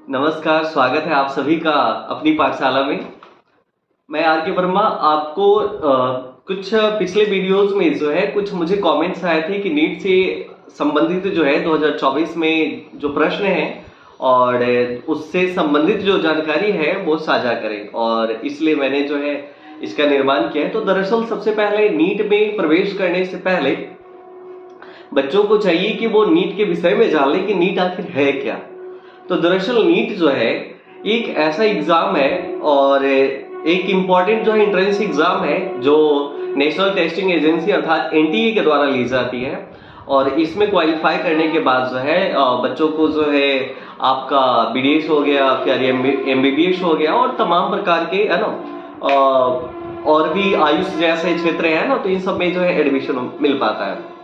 नमस्कार, स्वागत है आप सभी का अपनी पाठशाला में। मैं आर के वर्मा आपको कुछ पिछले वीडियोस में जो है कुछ मुझे कमेंट्स आए थे कि नीट से संबंधित जो है 2024 में जो प्रश्न है और उससे संबंधित जो जानकारी है वो साझा करें, और इसलिए मैंने जो है इसका निर्माण किया है। तो दरअसल सबसे पहले नीट में प्रवेश करने से पहले बच्चों को चाहिए कि वो नीट के विषय में जान लें कि नीट आखिर है क्या। तो दरअसल नीट जो है एक ऐसा एग्जाम है और एक इम्पॉर्टेंट जो है एंट्रेंस एग्जाम है जो नेशनल टेस्टिंग एजेंसी अर्थात एनटीए के द्वारा ली जाती है। और इसमें क्वालिफाई करने के बाद जो है बच्चों को जो है आपका बीडीएस हो गया, फिर एमबीबीएस हो गया और तमाम प्रकार के है ना और भी आयुष जैसे क्षेत्र है ना, तो इन सब में जो है एडमिशन मिल पाता है।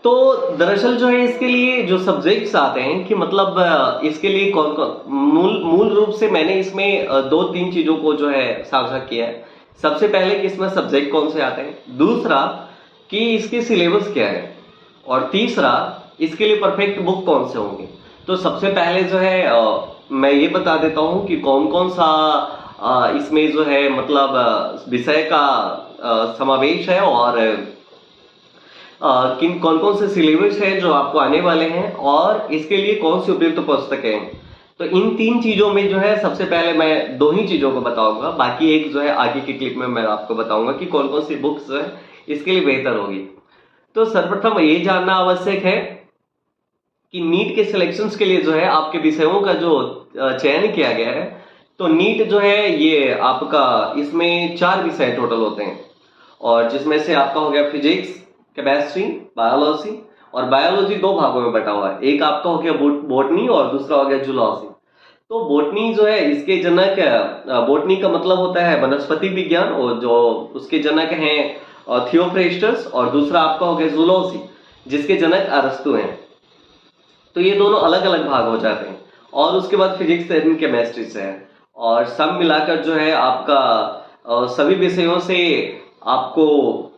तो दरअसल जो है इसके लिए जो सब्जेक्ट्स आते हैं कि मतलब इसके लिए कौन कौन मूल रूप से मैंने इसमें दो तीन चीजों को जो है साझा किया है। सबसे पहले कि इसमें सब्जेक्ट कौन से आते हैं, दूसरा कि इसके सिलेबस क्या है, और तीसरा इसके लिए परफेक्ट बुक कौन से होंगे। तो सबसे पहले जो है मैं ये बता देता हूं कि कौन कौन सा इसमें जो है मतलब विषय का समावेश है और किन कौन कौन से सिलेबस है जो आपको आने वाले हैं और इसके लिए कौन सी उपयुक्त पुस्तकें हैं। तो इन तीन चीजों में जो है सबसे पहले मैं दो ही चीजों को बताऊंगा, बाकी एक जो है आगे की क्लिप में मैं आपको बताऊंगा कि कौन कौन सी बुक्स जो है इसके लिए बेहतर होगी। तो सर्वप्रथम ये जानना आवश्यक है कि नीट के सिलेक्शंस के लिए जो है आपके विषयों का जो चयन किया गया है, तो नीट जो है ये आपका इसमें 4 विषय टोटल होते हैं, और जिसमें से आपका हो गया फिजिक्स, केमिस्ट्री, बायोलॉजी। और बायोलॉजी दो भागों में बटा हुआ है, एक आपका हो गया बोटनी और दूसरा हो गया जूलॉजी। तो बोटनी जो है इसके जनक, बोटनी का मतलब होता है वनस्पति विज्ञान, और जो उसके जनक हैं थियोफ्रेस्टस, और दूसरा आपका हो गया जूलॉजी जिसके जनक अरस्तु हैं। तो ये दोनों अलग अलग भाग हो जाते हैं, और उसके बाद फिजिक्स एंड केमिस्ट्री से है, और सब मिलाकर जो है आपका सभी विषयों से आपको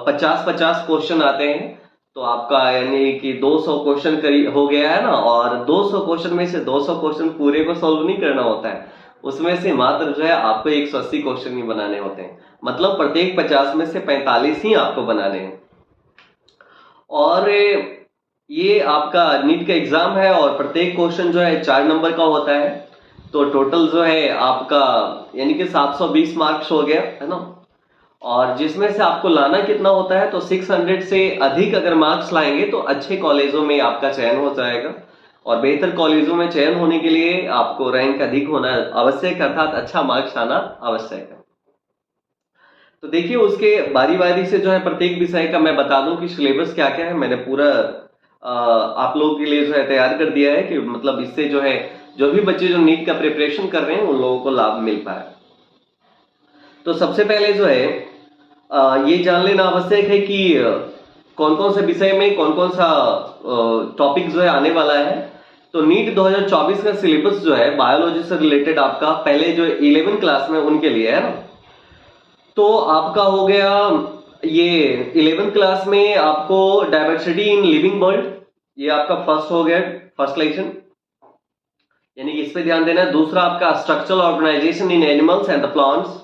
50-50 क्वेश्चन आते हैं। तो आपका यानी कि 200 क्वेश्चन करीब हो गया है ना, और 200 क्वेश्चन में से 200 क्वेश्चन पूरे को सॉल्व नहीं करना होता है, उसमें से मात्र जो है आपको 180 क्वेश्चन ही बनाने होते हैं। मतलब प्रत्येक 50 में से 45 ही आपको बनाने हैं। और ये आपका नीट का एग्जाम है और प्रत्येक क्वेश्चन जो है 4 नंबर का होता है। तो टोटल जो है आपका यानी कि 720 मार्क्स हो गया है ना, और जिसमें से आपको लाना कितना होता है, तो 600 से अधिक अगर मार्क्स लाएंगे तो अच्छे कॉलेजों में आपका चयन हो जाएगा, और बेहतर कॉलेजों में चयन होने के लिए आपको रैंक अधिक होना आवश्यक, अर्थात अच्छा मार्क्स आना आवश्यक है। तो देखिए उसके बारी बारी से जो है प्रत्येक विषय का मैं बता दूं कि सिलेबस क्या क्या है। मैंने पूरा आप लोगों के लिए जो है तैयार कर दिया है कि मतलब इससे जो है जो भी बच्चे जो नीट का प्रिपरेशन कर रहे हैं उन लोगों को लाभ मिल पाए। तो सबसे पहले जो है ये जान लेना आवश्यक है कि कौन कौन से विषय में कौन कौन सा टॉपिक जो है आने वाला है। तो नीट 2024 का सिलेबस जो है बायोलॉजी से रिलेटेड आपका पहले जो 11 क्लास में उनके लिए है ना, तो आपका हो गया ये 11 क्लास में आपको डाइवर्सिटी इन लिविंग वर्ल्ड, ये आपका फर्स्ट हो गया, फर्स्ट लेक्चर, यानी कि इस पे ध्यान देना है। दूसरा आपका structural organisation in animals and the plants,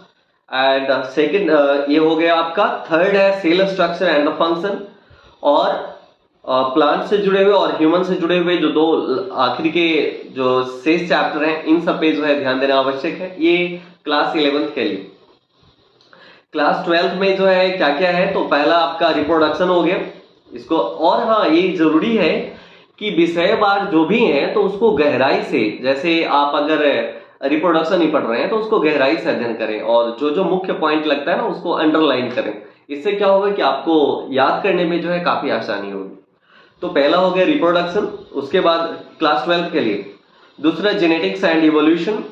and second ये हो गया आपका। थर्ड है cell structure and the function, और प्लांट से जुड़े हुए और ह्यूमन से जुड़े हुए जो दो आखिरी के जो शेष चैप्टर हैं इन सब पे जो है ध्यान देना आवश्यक है। ये क्लास 11th के लिए। क्लास 12th में जो है क्या क्या है, तो पहला आपका रिप्रोडक्शन हो गया इसको, और हाँ ये जरूरी है कि विषयवार जो भी है तो उसको गहराई से, जैसे आप अगर रिप्रोडक्शन ही पढ़ रहे हैं तो उसको गहराई से अध्ययन करें, और जो जो मुख्य पॉइंट लगता है ना उसको अंडरलाइन करें। इससे क्या होगा कि आपको याद करने में जो है काफी आसानी होगी। तो पहला हो गया रिप्रोडक्शन, उसके बाद क्लास 12th के लिए दूसरा जेनेटिक्स एंड इवोल्यूशन,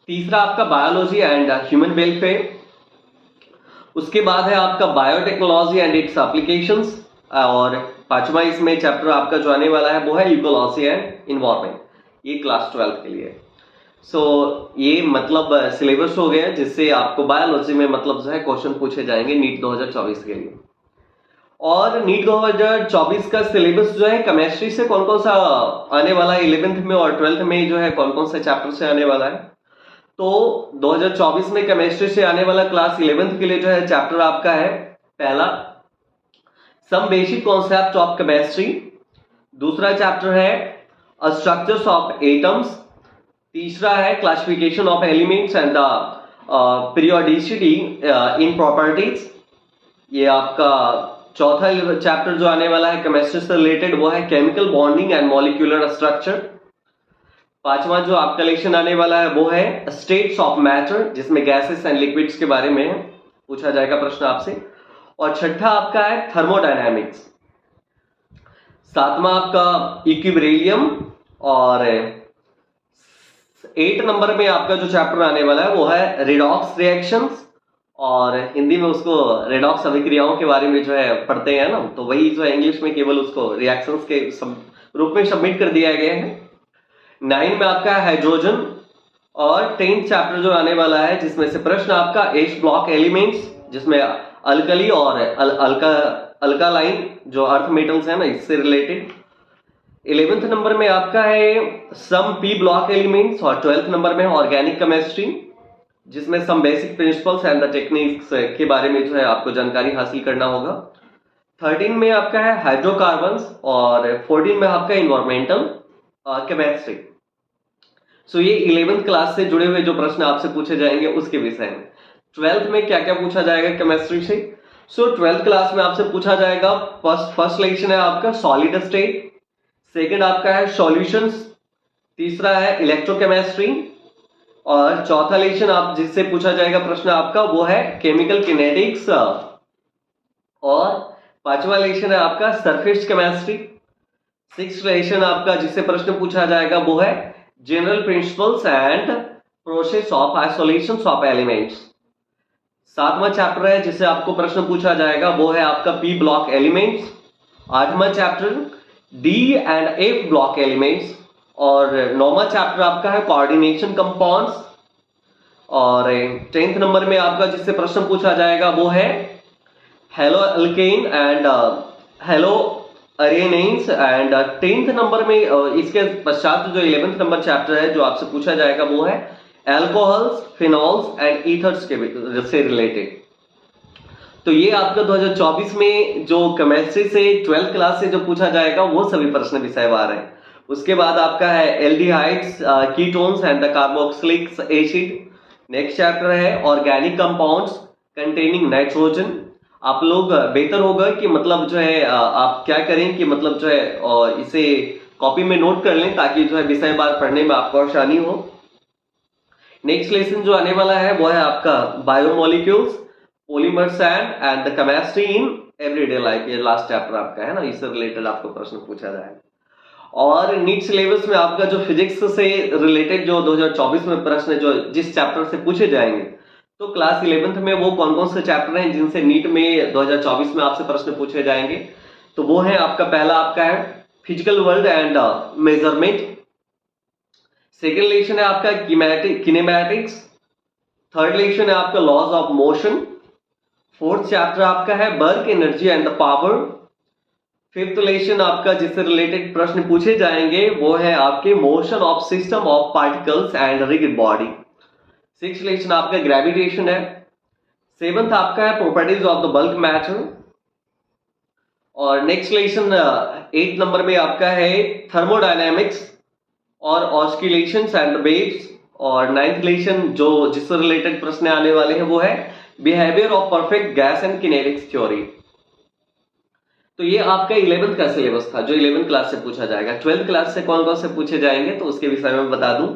तीसरा आपका बायोलॉजी एंड ह्यूमन वेलफेयर, उसके बाद है आपका बायोटेक्नोलॉजी एंड इट्स एप्लीकेशंस, और पांचवा इसमें चैप्टर आपका जो आने वाला है वो है इकोलॉजी एंड इन्वायरमेंट, ये क्लास 12th के लिए। सो ये मतलब सिलेबस हो गया जिससे आपको बायोलॉजी में मतलब जो है क्वेश्चन पूछे जाएंगे नीट 2024 के लिए। और नीट 2024 का सिलेबस जो है केमिस्ट्री से कौन कौन सा आने वाला है 11th में और 12th में जो है कौन कौन से चैप्टर से आने वाला है। तो 2024 में केमिस्ट्री से आने वाला क्लास 11th के लिए जो है चैप्टर आपका है पहला some basic concept of chemistry, दूसरा चैप्टर है स्ट्रक्चर्स ऑफ एटम्स, तीसरा है classification of elements and the periodicity in properties. ये आपका चौथा चैप्टर जो आने वाला है केमिस्ट्री से रिलेटेड वो है chemical bonding and molecular structure. पांचवा जो आपका लेक्चर आने वाला है वो है स्टेट्स ऑफ मैटर, जिसमें गैसेस एंड लिक्विड्स के बारे में पूछा जाएगा प्रश्न आपसे। और छठा आपका है थर्मोडायनामिक्स। सातवां आपका इक्विब्रिलियम। और 8 नंबर में आपका जो चैप्टर आने वाला है वो है रिडॉक्स रिएक्शंस, और हिंदी में उसको रेडॉक्स अभिक्रियाओं के बारे में जो है पढ़ते हैं ना, तो वही जो है इंग्लिश में केवल उसको रिएक्शंस के रूप में सबमिट कर दिया गया है। 9 में आपका हाइड्रोजन। और 10th चैप्टर जो आने वाला है जिसमें से प्रश्न आपका एच ब्लॉक एलिमेंट्स, जिसमें अल्कली और अल्कालाइन जो अर्थ मेटल्स है ना इससे रिलेटेड। 11th नंबर में आपका है सम पी ब्लॉक एलिमेंट्स, और 12th नंबर में ऑर्गेनिक केमिस्ट्री, जिसमें some basic principles and the techniques के बारे में जो है आपको जानकारी हासिल करना होगा। 13 में आपका है हाइड्रोकार्बन्स, और 14 में आपका इन्वायरमेंटल केमिस्ट्री। सो ये 11th क्लास से जुड़े हुए जो प्रश्न आपसे पूछे जाएंगे उसके विषय में। 12th में क्या क्या पूछा जाएगा केमिस्ट्री से। सो 12th क्लास में आपसे पूछा जाएगा फर्स्ट लेक्चर है आपका सॉलिड स्टेट, सेकंड आपका है सॉल्यूशंस, तीसरा है इलेक्ट्रोकेमिस्ट्री, और चौथा लेक्चर आप जिससे पूछा जाएगा प्रश्न आपका वो है केमिकल किनेटिक्स, और पांचवा लेक्चर है आपका सरफेस केमिस्ट्री। 6th लेक्चर आपका जिससे प्रश्न पूछा जाएगा वो है general principles and process of isolation of elements. 7वां चैप्टर है जिससे आपको प्रश्न पूछा जाएगा वो है आपका पी ब्लॉक एलिमेंट्स। 8वां chapter D and F block elements, और 9वां चैप्टर आपका है कोऑर्डिनेशन कंपाउंड्स। और 10th नंबर में आपका जिससे प्रश्न पूछा जाएगा वो है halo alkane and halo arenes. And 10th number में इसके पश्चात जो 11th नंबर चैप्टर है जो आपसे पूछा जाएगा वो है एल्कोहल्स, फिनॉल्स एंड ईथर्स के से रिलेटेड। तो ये आपका 2024 में जो केमिस्ट्री से 12th क्लास से जो पूछा जाएगा वो सभी प्रश्न विषयवार है। उसके बाद आपका है aldehydes, ketones and the carboxylic acid. Next chapter है ऑर्गेनिक कंपाउंड्स कंटेनिंग नाइट्रोजन। आप लोग बेहतर होगा कि मतलब जो है आप क्या करें कि मतलब जो है इसे कॉपी में नोट कर लें ताकि जो है विषय बार पढ़ने में आपको आसानी हो। नेक्स्ट लेसन जो आने वाला है वो है आपका biomolecules, polymers and the chemistry in everyday life. ये लास्ट चैप्टर आपका है ना, इससे रिलेटेड आपको प्रश्न पूछा जाएगा। और नीट सिलेबस में आपका जो फिजिक्स से रिलेटेड जो 2024 में प्रश्न जो जिस चैप्टर से पूछे जाएंगे, तो क्लास 11th में वो कौन कौन से चैप्टर हैं जिनसे नीट में 2024 में आपसे प्रश्न पूछे जाएंगे। तो वो है आपका पहला आपका है physical world and measurement. Second lecture है आपका किनेमैटिक्स। थर्ड लेक्चर है आपका laws of motion. Fourth chapter आपका है work, energy and the power. Fifth lecture आपका जिससे रिलेटेड प्रश्न पूछे जाएंगे वो है आपके motion of system of particles and rigid body. Sixth lecture आपका ग्रेविटेशन है। सेवंथ आपका है properties of the bulk matter. और नेक्स्ट लेक्चर 8 नंबर में आपका है थर्मोडायनेमिक्स और ऑस्किलेशंस एंड वेव्स। और 9th लेक्चर जो जिससे रिलेटेड प्रश्न आने वाले हैं वो है behaviour of perfect gas and kinetics theory. तो ये आपका 11th का सिलेबस था जो 11th क्लास से पूछा जाएगा। 12th क्लास से कौन कौन से पूछे जाएंगे तो उसके विषय में बता दूं।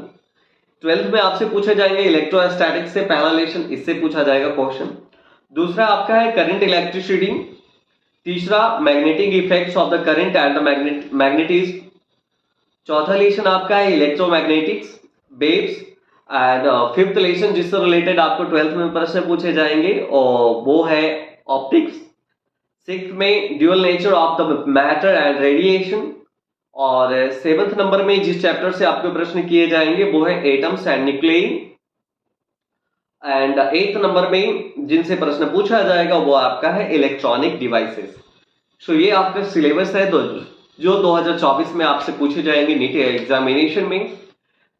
12th में आपसे पूछे जाएंगे इलेक्ट्रोस्टैटिक्स से पहला लेक्चर, इससे पूछा जाएगा क्वेश्चन। दूसरा आपका है करंट इलेक्ट्रिसिटी। तीसरा magnetic effects of the current and the magnetism. चौथा लेक्चर आपका है electromagnetics, waves. And fifth lecture जिससे रिलेटेड आपको 12th में प्रश्न पूछे जाएंगे और वो है ऑप्टिक्स। सिक्स्थ में dual nature of the matter and radiation. और 7th नंबर में जिस चैप्टर से आपके प्रश्न किए जाएंगे वो है atoms and nuclei. And 8th number में जिनसे प्रश्न पूछा जाएगा वो आपका है इलेक्ट्रॉनिक डिवाइसेस। सो ये आपका सिलेबस है जो 2024 में आपसे पूछे जाएंगे नीट एग्जामिनेशन में।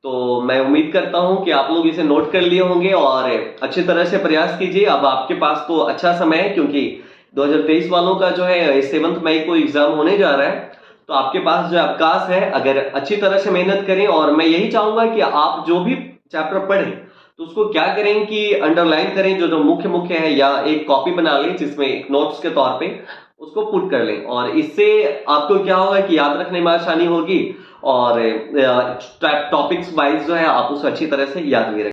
तो मैं उम्मीद करता हूं कि आप लोग इसे नोट कर लिए होंगे और अच्छी तरह से प्रयास कीजिए। अब आपके पास तो अच्छा समय है, क्योंकि 2023 वालों का जो है 7 मई को एग्जाम होने जा रहा है। तो आपके पास जो अवकाश है, अगर अच्छी तरह से मेहनत करें, और मैं यही चाहूंगा कि आप जो भी चैप्टर पढ़ें तो उसको क्या करें कि अंडरलाइन करें, जो जो मुख्य मुख्य है, या एक कॉपी बना लें जिसमें एक नोट्स के तौर पे उसको पुट कर लें। और इससे आपको क्या होगा कि याद रखने में आसानी होगी, और टॉपिक्स वाइज जो है आप उसे अच्छी तरह से याद भी रखें।